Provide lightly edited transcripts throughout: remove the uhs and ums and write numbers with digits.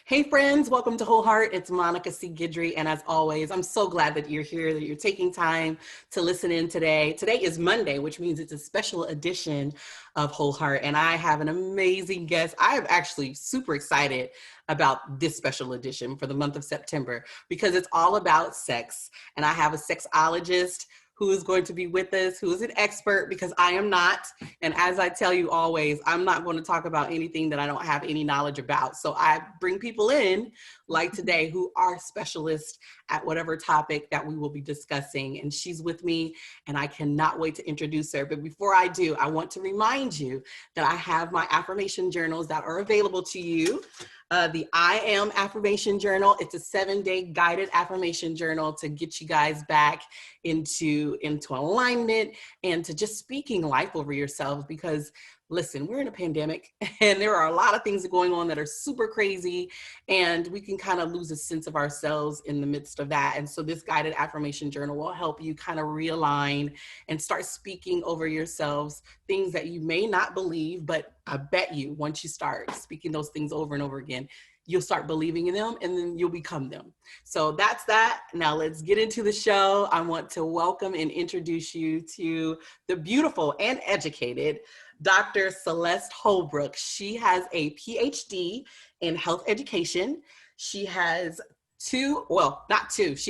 Hey friends, welcome to Whole Heart. It's Monica C. Guidry, and as always, I'm so glad that you're here, that you're taking time to listen in today. Today is Monday, which means it's a special edition of Whole Heart, and I have an amazing guest. I am actually super excited about this special edition for the month of September because it's all about sex, and I have a sexologist who is going to be with us, who is an expert because I am not. And as I tell you always, I'm not going to talk about anything that I don't have any knowledge about. So I bring people in like today who are specialists at whatever topic that we will be discussing. And she's with me and I cannot wait to introduce her. But before I do, I want to remind you that I have my affirmation journals that are available to you. The I Am Affirmation Journal. It's a 7-day guided affirmation journal to get you guys back into alignment and to just speaking life over yourselves because listen, we're in a pandemic and there are a lot of things going on that are super crazy and we can kind of lose a sense of ourselves in the midst of that. And so this guided affirmation journal will help you kind of realign and start speaking over yourselves, things that you may not believe, but I bet you once you start speaking those things over and over again, you'll start believing in them and then you'll become them. So that's that. Now let's get into the show. I want to welcome and introduce you to the beautiful and educated Dr. Celeste Holbrook. She has a PhD in health education. She has she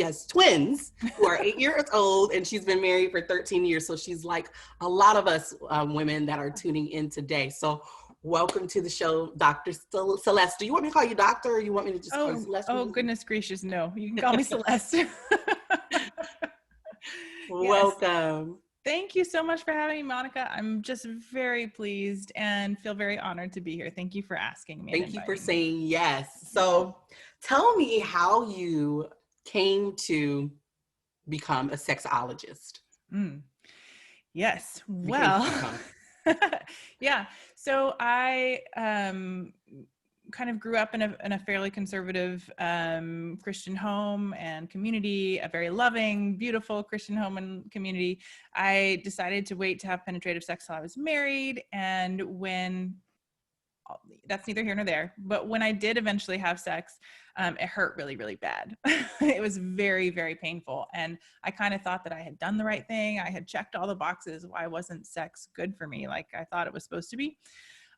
has twins who are 8 years old and she's been married for 13 years. So she's like a lot of us women that are tuning in today. So welcome to the show, Dr. Celeste. Do you want me to call you doctor or you want me to just call you Celeste? Oh, goodness gracious, no. You can call me Celeste. Welcome. Thank you so much for having me, Monica. I'm just very pleased and feel very honored to be here. Thank you for asking me. Thank you for saying yes. So tell me how you came to become a sexologist. Yes. Well, yeah. So I kind of grew up in a fairly conservative Christian home and community, a very loving, beautiful Christian home and community. I decided to wait to have penetrative sex till I was married. And that's neither here nor there, but when I did eventually have sex, it hurt really, really bad. It was very, very painful. And I kind of thought that I had done the right thing. I had checked all the boxes. Why wasn't sex good for me like I thought it was supposed to be?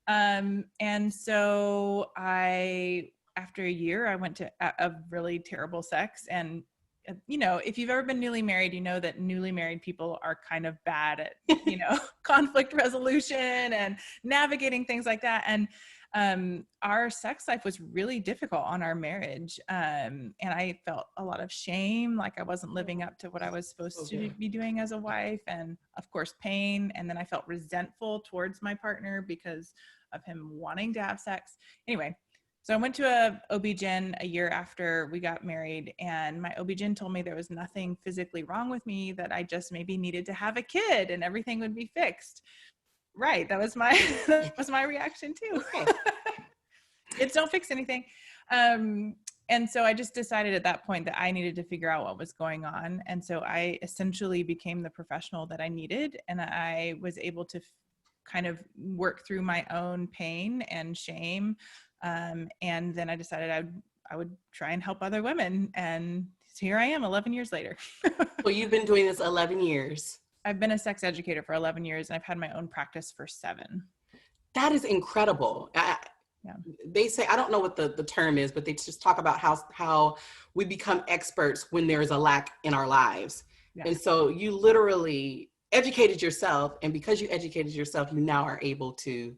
And so after a year, I went to a really terrible sex. And, if you've ever been newly married, you know that newly married people are kind of bad at, conflict resolution and navigating things like that. And, our sex life was really difficult on our marriage. And I felt a lot of shame, like I wasn't living up to what I was supposed to be doing as a wife. And of course, pain. And then I felt resentful towards my partner because of him wanting to have sex. Anyway, so I went to a OB-GYN a year after we got married, and my OB-GYN told me there was nothing physically wrong with me, that I just maybe needed to have a kid and everything would be fixed. Right. That was my reaction too. Kids don't fix anything. And so I just decided at that point that I needed to figure out what was going on. And so I essentially became the professional that I needed. And I was able to kind of work through my own pain and shame. And then I decided I would try and help other women. And here I am 11 years later. Well, you've been doing this 11 years. I've been a sex educator for 11 years and I've had my own practice for 7. That is incredible. They say, I don't know what the term is, but they just talk about how we become experts when there's a lack in our lives. Yeah. And so you literally educated yourself, and because you educated yourself, you now are able to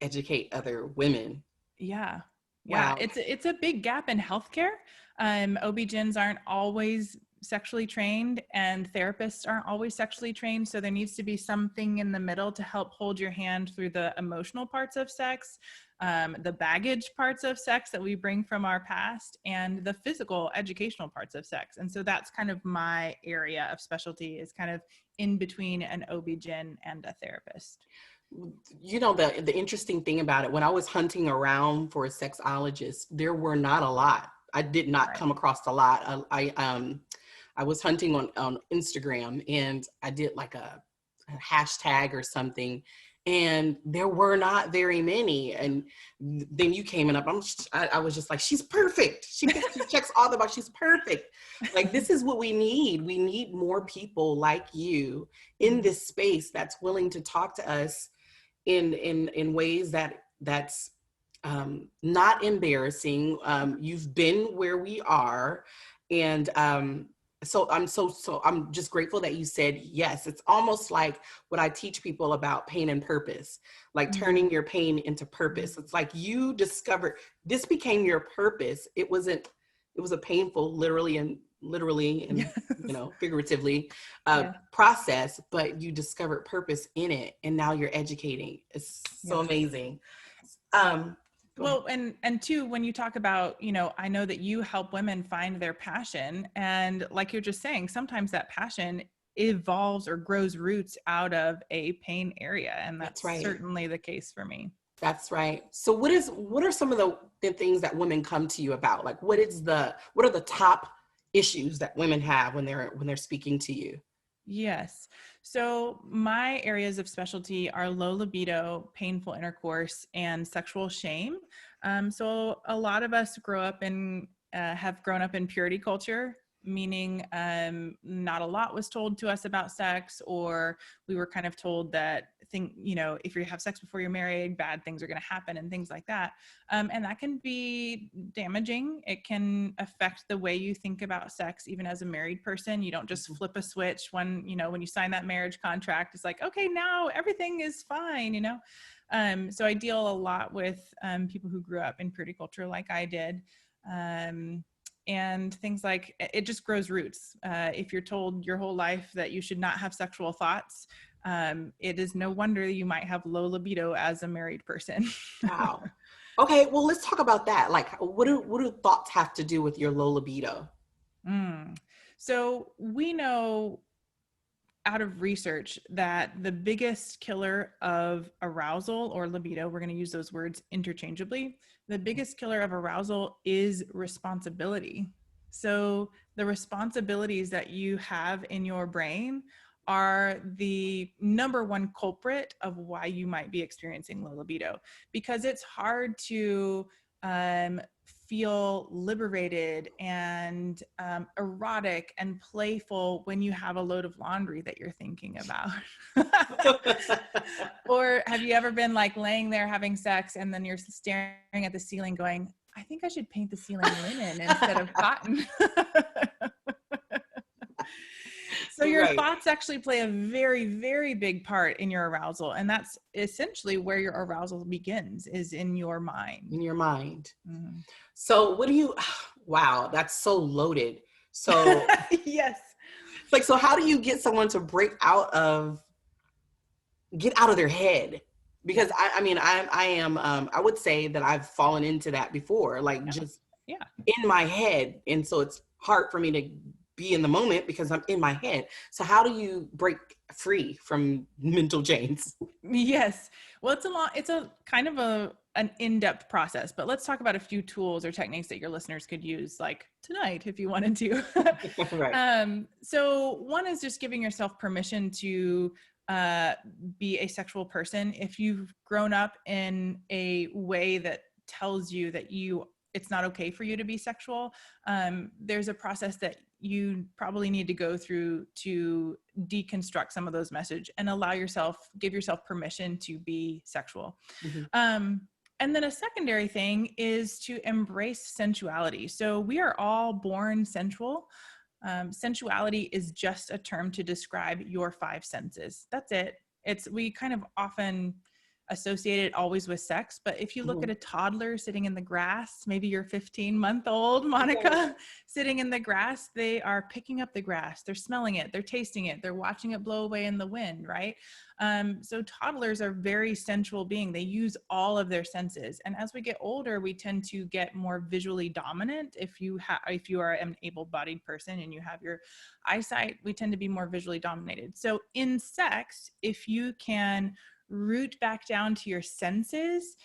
educate other women. Yeah. Wow. Yeah. It's a big gap in healthcare. OB-GYNs aren't always sexually trained and therapists aren't always sexually trained. So there needs to be something in the middle to help hold your hand through the emotional parts of sex, the baggage parts of sex that we bring from our past, and the physical educational parts of sex. And so that's kind of my area of specialty, is kind of in between an OB-GYN and a therapist. The interesting thing about it, when I was hunting around for a sexologist, there were not a lot. I did not come across a lot. I was hunting on Instagram, and I did like a hashtag or something, and there were not very many. And then you came in up. I was just like, she's perfect. She checks all the boxes. She's perfect. Like, this is what we need. We need more people like you in this space that's willing to talk to us in ways that's not embarrassing. You've been where we are, and so I'm just grateful that you said yes. It's almost like what I teach people about pain and purpose, like turning your pain into purpose. It's like you discovered this became your purpose. It was a painful, literally and figuratively process, but you discovered purpose in it, and now you're educating. It's so amazing. Well, and two, when you talk about, I know that you help women find their passion, and like you're just saying, sometimes that passion evolves or grows roots out of a pain area. And that's right. Certainly the case for me. That's right. So what are some of the things that women come to you about? Like, what are the top issues that women have when they're speaking to you? Yes. So my areas of specialty are low libido, painful intercourse, and sexual shame. So a lot of us have grown up in purity culture, meaning not a lot was told to us about sex, or we were kind of told that if you have sex before you're married, bad things are going to happen and things like that. And that can be damaging. It can affect the way you think about sex, even as a married person. You don't just flip a switch when you sign that marriage contract. It's like, okay, now everything is fine, So I deal a lot with people who grew up in purity culture like I did. And things like it just grows roots. If you're told your whole life that you should not have sexual thoughts, it is no wonder you might have low libido as a married person. Wow. Okay, well, let's talk about that. Like, what do thoughts have to do with your low libido? So we know out of research that the biggest killer of arousal or libido, we're going to use those words interchangeably, the biggest killer of arousal is responsibility. So the responsibilities that you have in your brain are the number one culprit of why you might be experiencing low libido, because it's hard to feel liberated and erotic and playful when you have a load of laundry that you're thinking about. Or have you ever been like laying there having sex and then you're staring at the ceiling going, I think I should paint the ceiling linen instead of cotton. So your thoughts actually play a very, very big part in your arousal. And that's essentially where your arousal begins, is in your mind. In your mind. Mm-hmm. So wow, that's so loaded. So yes. Like, so how do you get someone to get out of their head? Because I would say that I've fallen into that before, like just in my head. And so it's hard for me to be in the moment because I'm in my head. So how do you break free from mental chains? Yes. Well, it's a kind of an in-depth process, but let's talk about a few tools or techniques that your listeners could use like tonight if you wanted to. Right. So one is just giving yourself permission to be a sexual person. If you've grown up in a way that tells you that it's not okay for you to be sexual, there's a process that you probably need to go through to deconstruct some of those messages and give yourself permission to be sexual. Mm-hmm. And then a secondary thing is to embrace sensuality. So we are all born sensual. Sensuality is just a term to describe your five senses. That's it. We kind of often associate it always with sex, but if you look at a toddler sitting in the grass, maybe your 15-month-old Monica sitting in the grass, they are picking up the grass, they're smelling it, they're tasting it, they're watching it blow away in the wind, right? So toddlers are very sensual beings. They use all of their senses, and as we get older, we tend to get more visually dominant. If you are an able-bodied person and you have your eyesight, we tend to be more visually dominated. So in sex, if you can root back down to your senses,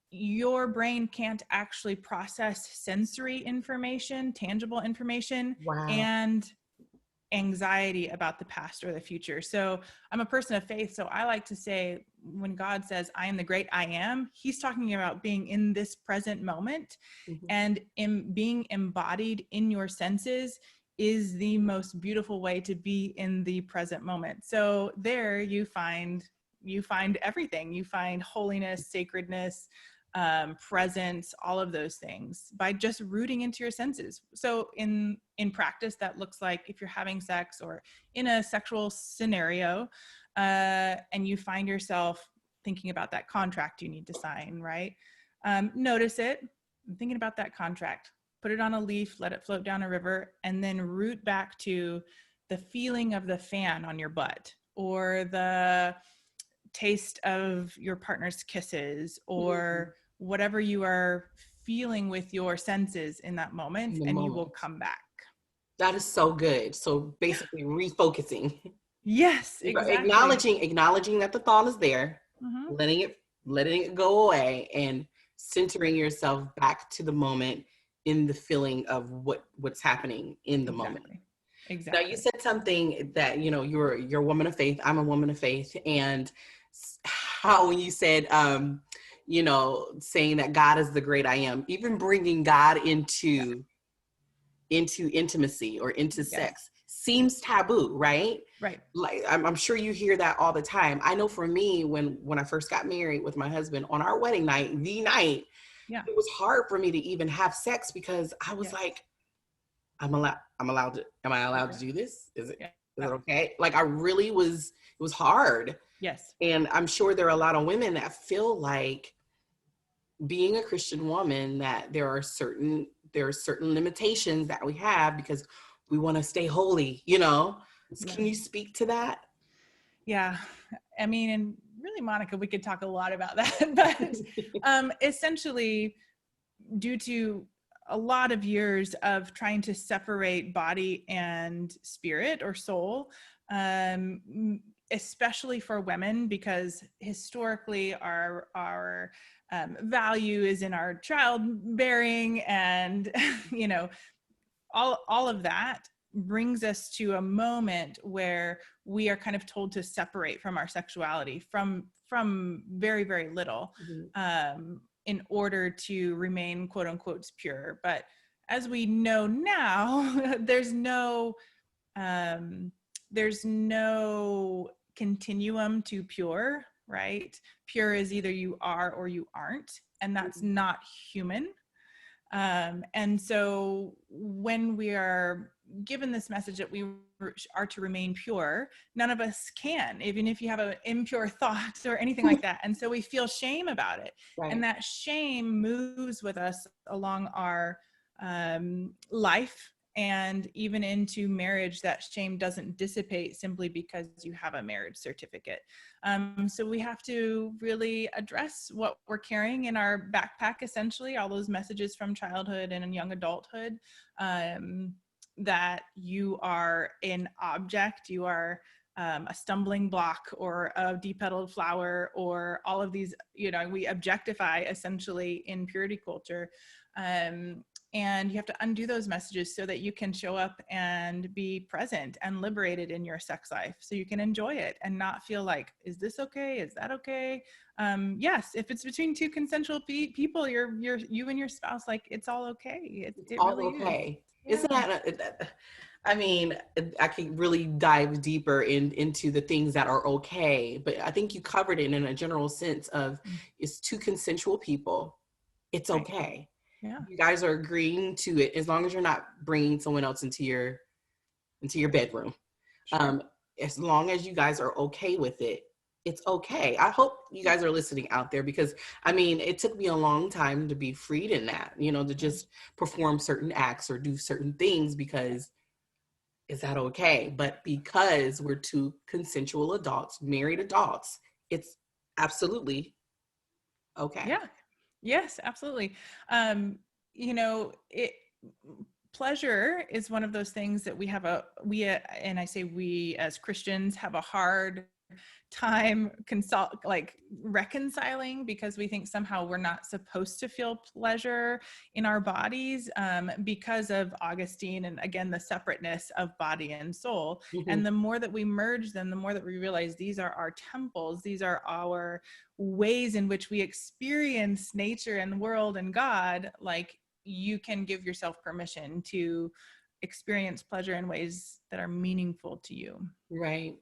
your brain can't actually process sensory information, tangible information, wow. anxiety about the past or the future. So I'm a person of faith. So I like to say, when God says, I am the great I am, he's talking about being in this present moment, Mhm. and in being embodied in your senses is the most beautiful way to be in the present moment. So there you find everything. You find holiness, sacredness, presence, all of those things by just rooting into your senses. So in practice, that looks like if you're having sex or in a sexual scenario, and you find yourself thinking about that contract you need to sign, right? Notice it. I'm thinking about that contract. Put it on a leaf, let it float down a river, and then root back to the feeling of the fan on your butt, or the taste of your partner's kisses, or whatever you are feeling with your senses in that moment, In the and you will moment. come back. That is so good. So basically refocusing. Yes, exactly. Acknowledging that the thought is there, Mm-hmm. letting it go away, and centering yourself back to the moment in the feeling of what's happening in the moment. Exactly. Now you Exactly. said something that, you're a woman of faith. I'm a woman of faith. And how, when you said, saying that God is the great I am, even bringing God Yeah. into intimacy or into Yes. sex seems taboo, right? Right. Like I'm sure you hear that all the time. I know for me, when I first got married with my husband, on our wedding night, the night, Yeah. it was hard for me to even have sex because I was Yes. like, am I allowed to Correct. do this? Yeah. Is it okay? Like I really was, it was hard. Yes. And I'm sure there are a lot of women that feel like, being a Christian woman, that there are certain limitations that we have because we want to stay holy. Yeah. Can you speak to that? Yeah. I mean, and really, Monica, we could talk a lot about that, but essentially, due to a lot of years of trying to separate body and spirit or soul, especially for women, because historically our value is in our childbearing, and all of that brings us to a moment where we are kind of told to separate from our sexuality from very, very little, in order to remain quote unquote pure. But as we know now, there's no continuum to pure, right? Pure is either you are or you aren't, and that's not human. And so when we are given this message that we are to remain pure, none of us can, even if you have an impure thought or anything like that. And so we feel shame about it. And Right. that shame moves with us along our life, and even into marriage. That shame doesn't dissipate simply because you have a marriage certificate. So we have to really address what we're carrying in our backpack, essentially, all those messages from childhood and young adulthood, that you are an object, you are a stumbling block, or a depetaled flower, or all of these, we objectify essentially in purity culture. And you have to undo those messages so that you can show up and be present and liberated in your sex life, so you can enjoy it and not feel like, is this okay? Is that okay? Yes, if it's between two consensual people, you and your spouse, like, it's all okay. It All really is. okay. Isn't Yeah. I mean, I can really dive deeper into the things that are okay, but I think you covered it in a general sense of, it's two consensual people. It's Right. okay. Yeah. You guys are agreeing to it, as long as you're not bringing someone else into your bedroom. Sure. As long as you guys are okay with it, it's okay. I hope you guys are listening out there, because I mean, it took me a long time to be freed in that, to just perform certain acts or do certain things, because is that okay? But because we're two consensual adults, married adults, it's absolutely okay. Yeah. Yes, absolutely. It pleasure is one of those things that we and I say we as Christians have a hard time reconciling, because we think somehow we're not supposed to feel pleasure in our bodies, because of Augustine, and again, the separateness of body and soul. Mhm. And the more that we merge them, the more that we realize these are our temples, these are our ways in which we experience nature and the world and God. Like, you can give yourself permission to experience pleasure in ways that are meaningful to you. Right.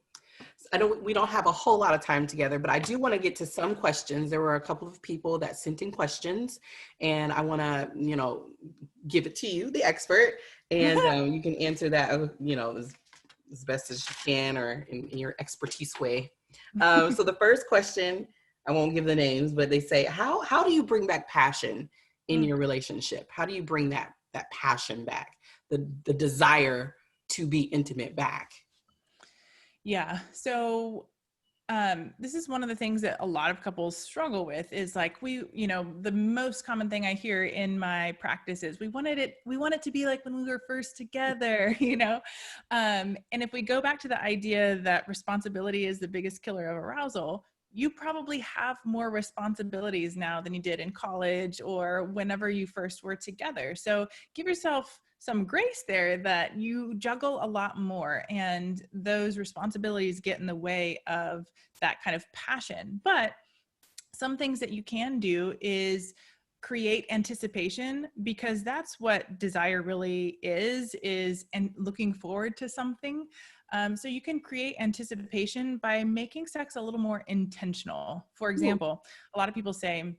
We don't have a whole lot of time together, but I do want to get to some questions. There were a couple of people that sent in questions, and I want to, give it to you, the expert, and you can answer that, as best as you can, or in your expertise way. So the first question, I won't give the names, but they say, how do you bring back passion in your relationship? How do you bring that passion back, the desire to be intimate back? Yeah. So this is one of the things that a lot of couples struggle with, is like, the most common thing I hear in my practice is we want it to be like when we were first together, and if we go back to the idea that responsibility is the biggest killer of arousal, you probably have more responsibilities now than you did in college or whenever you first were together. So give yourself some grace there, that you juggle a lot more, and those responsibilities get in the way of that kind of passion. But some things that you can do is create anticipation, because that's what desire really is and looking forward to something. So you can create anticipation by making sex a little more intentional. For example, a lot of people say,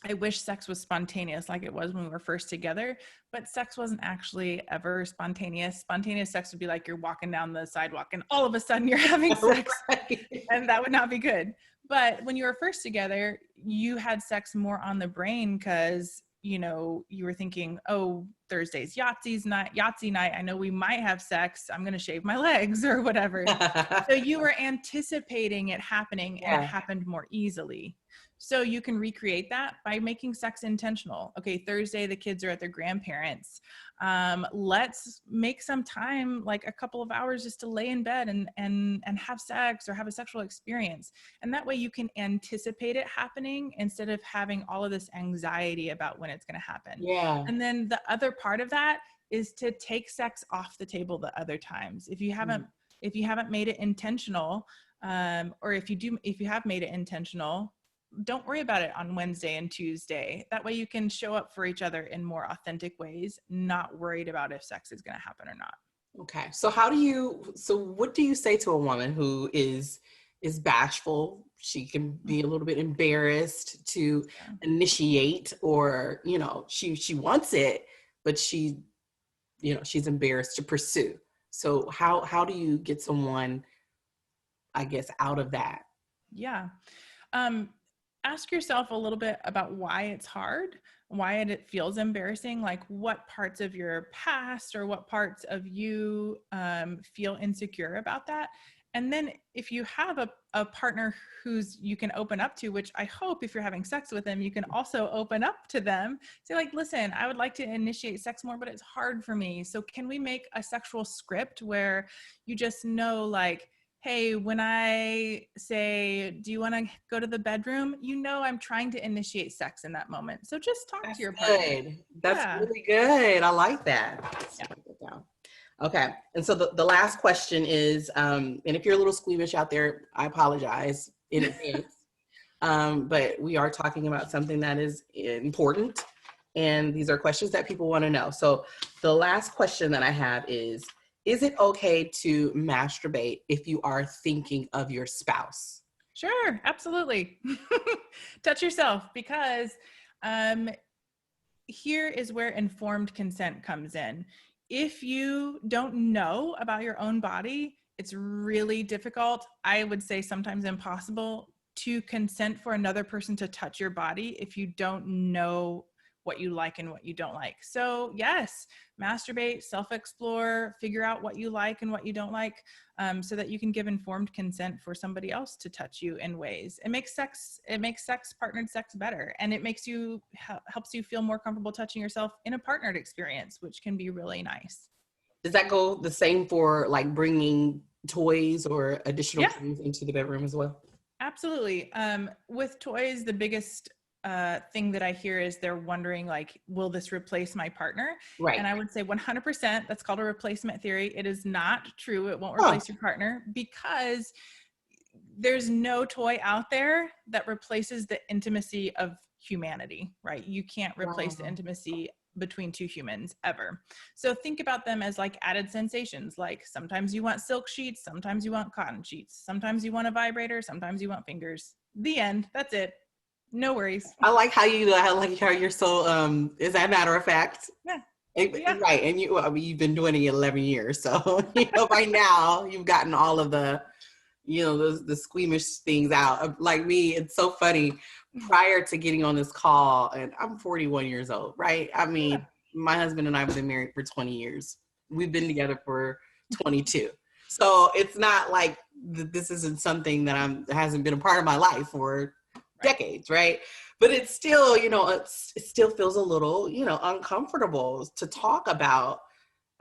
I wish sex was spontaneous like it was when we were first together, but sex wasn't actually ever spontaneous. Spontaneous sex would be like you're walking down the sidewalk and all of a sudden you're having sex, Right. and that would not be good. But when you were first together, you had sex more on the brain because, you were thinking, oh, Thursday's Yahtzee night. I know we might have sex. I'm going to shave my legs or whatever. So you were anticipating it happening, and it happened more easily. So you can recreate that by making sex intentional. Okay, Thursday, the kids are at their grandparents'. Let's make some time, like a couple of hours, just to lay in bed and have sex or have a sexual experience. And that way you can anticipate it happening instead of having all of this anxiety about when it's going to happen. Yeah. And then the other part of that is to take sex off the table the other times. If you haven't made it intentional, or if you have made it intentional, don't worry about it on Wednesday and Tuesday. That way you can show up for each other in more authentic ways, not worried about if sex is going to happen or not. Okay. So what do you say to a woman who is bashful? She can be a little bit embarrassed to initiate, or, she wants it, but she's embarrassed to pursue. So how do you get someone, I guess, out of that? Yeah. Ask yourself a little bit about why it's hard, why it feels embarrassing, like what parts of your past or what parts of you feel insecure about that. And then if you have a partner you can open up to, which I hope if you're having sex with them, you can also open up to them. Say like, listen, I would like to initiate sex more, but it's hard for me. So can we make a sexual script where you just know, like, hey, when I say, do you want to go to the bedroom? I'm trying to initiate sex in that moment. So just talk That's to your partner. good. That's Yeah. really good. I like that. Yeah. Write that down. Okay. And so the last question is, and if you're a little squeamish out there, I apologize in advance. But we are talking about something that is important. And these are questions that people want to know. So the last question that I have is it okay to masturbate if you are thinking of your spouse? Sure, absolutely. Touch yourself, because here is where informed consent comes in. If you don't know about your own body, it's really difficult, I would say sometimes impossible, to consent for another person to touch your body if you don't know what you like and what you don't like. So yes, masturbate, self-explore, figure out what you like and what you don't like, so that you can give informed consent for somebody else to touch you in ways. It makes partnered sex better, and it makes you helps you feel more comfortable touching yourself in a partnered experience, which can be really nice. Does that go the same for like bringing toys or additional Yeah, things into the bedroom as well? absolutely. With toys, the biggest thing that I hear is they're wondering, like, will this replace my partner? Right. And I would say 100%, that's called a replacement theory. It is not true. It won't Huh. replace your partner, because there's no toy out there that replaces the intimacy of humanity, right? You can't replace the Wow. intimacy between two humans ever. So think about them as like added sensations. Like sometimes you want silk sheets, sometimes you want cotton sheets, sometimes you want a vibrator, sometimes you want fingers. The end. That's it. No worries. I like how you're so, is that matter of fact? Yeah. Yeah. Right. And I mean, you've been doing it 11 years. So, by now you've gotten all of the, the squeamish things out. Like me, it's so funny. Prior to getting on this call, and I'm 41 years old, right? I mean, my husband and I have been married for 20 years. We've been together for 22. So it's not like this isn't something that hasn't been a part of my life for Right. decades, right? But it's still, it still feels a little, uncomfortable to talk about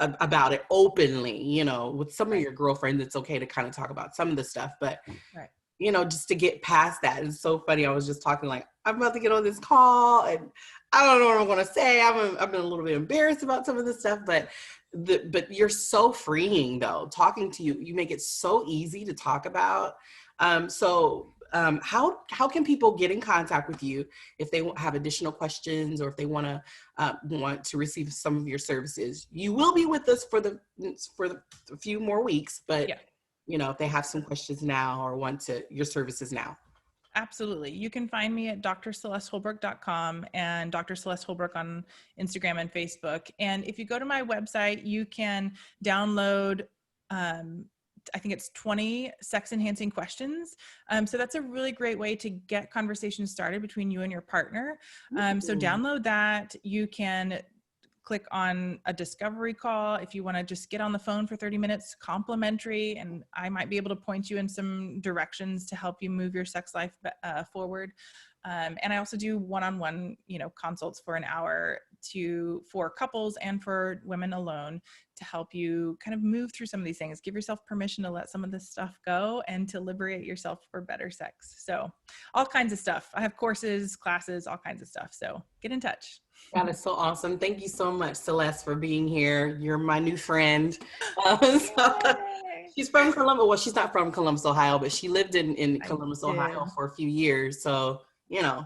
it openly, with some of Right. your girlfriends. It's okay to kind of talk about some of the stuff, but Right. just to get past that. It's so funny. I was just talking like, I'm about to get on this call and I don't know what I'm going to say. I've been a little bit embarrassed about some of this stuff, but you're so freeing though. Talking to you, you make it so easy to talk about. How can people get in contact with you if they have additional questions or if they want to receive some of your services? You will be with us for the few more weeks, but Yeah. if they have some questions now or want your services now. Absolutely. You can find me at drcelesteholbrook.com and Dr. Celeste Holbrook on Instagram and Facebook. And if you go to my website, you can download, I think it's 20 sex enhancing questions. So that's a really great way to get conversations started between you and your partner. So download that. You can click on a discovery call if you want to just get on the phone for 30 minutes, complimentary, and I might be able to point you in some directions to help you move your sex life forward. And I also do one-on-one, consults for an hour for couples and for women alone to help you kind of move through some of these things. Give yourself permission to let some of this stuff go and to liberate yourself for better sex. So all kinds of stuff. I have courses, classes, all kinds of stuff. So get in touch. That is so awesome. Thank you so much, Celeste, for being here. You're my new friend. She's from Columbus. Well, she's not from Columbus, Ohio, but she lived in I Columbus, Ohio did. for a few years. So,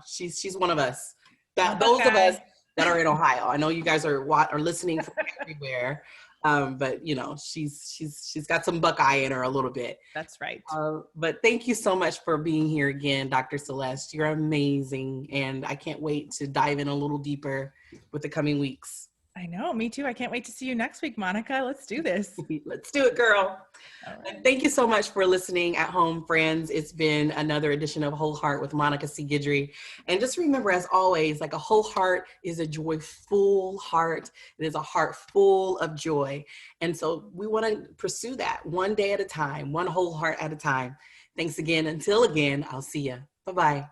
she's one of us. My Those of us Buckeye. that are in Ohio. I know you guys are listening from everywhere. But she's got some Buckeye in her a little bit. That's right. But thank you so much for being here again, Dr. Celeste. You're amazing. And I can't wait to dive in a little deeper with the coming weeks. I know, me too. I can't wait to see you next week, Monica. Let's do this. Let's do it, girl. All right. Thank you so much for listening at home, friends. It's been another edition of Whole Heart with Monica C. Guidry. And just remember, as always, like a whole heart is a joyful heart. It is a heart full of joy. And so we want to pursue that one day at a time, one whole heart at a time. Thanks again. Until again, I'll see you. Bye-bye.